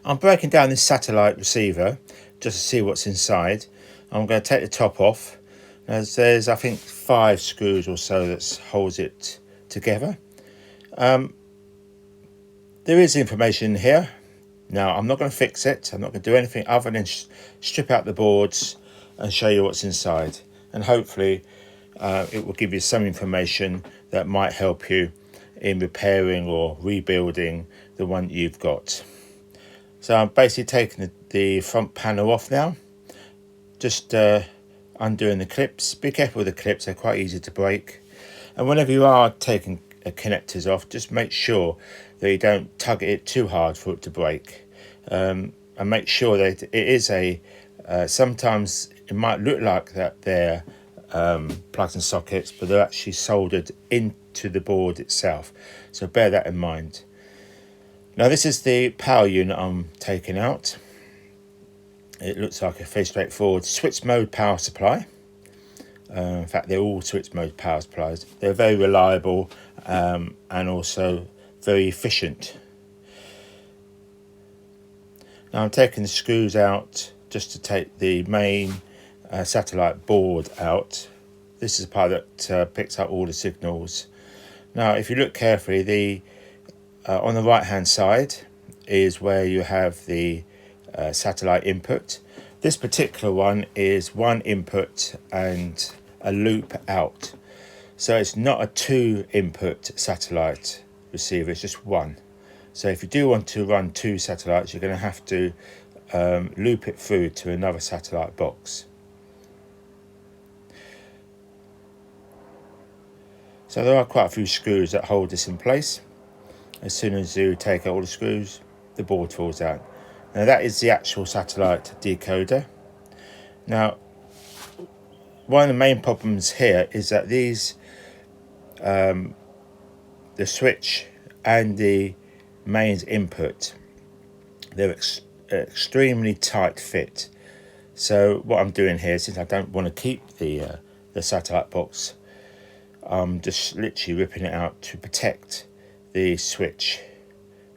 I'm breaking down this satellite receiver just to see what's inside. I'm going to take the top off. There's I think 5 screws or so that holds it together. There is information in here. Now I'm not going to fix it. I'm not going to do anything other than strip out the boards and show you what's inside. And hopefully it will give you some information that might help you in repairing or rebuilding the one you've got. So I'm basically taking the front panel off now. Just undoing the clips. Be careful with the clips, they're quite easy to break. And whenever you are taking connectors off, just make sure that you don't tug it too hard for it to break. And make sure that it is sometimes it might look like that they're plugs and sockets, but they're actually soldered into the board itself. So bear that in mind. Now this is the power unit I'm taking out. It looks like a very straightforward switch mode power supply. In fact, they're all switch mode power supplies. They're very reliable and also very efficient. Now I'm taking the screws out just to take the main satellite board out. This is the part that picks up all the signals. Now if you look carefully, on the right hand side is where you have the satellite input. This particular one is one input and a loop out. So it's not a 2 input satellite receiver, it's just one. So if you do want to run 2 satellites, you're going to have to loop it through to another satellite box. So there are quite a few screws that hold this in place. As soon as you take out all the screws, the board falls out. Now that is the actual satellite decoder. Now, one of the main problems here is that these, the switch and the mains input, they're extremely tight fit. So what I'm doing here, since I don't want to keep the satellite box, I'm just literally ripping it out to protect the switch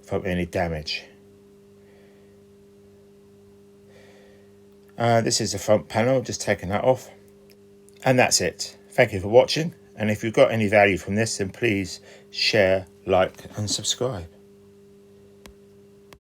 from any damage. This is the front panel, just taking that off. And that's it. Thank you for watching. And if you've got any value from this, then please share, like and subscribe.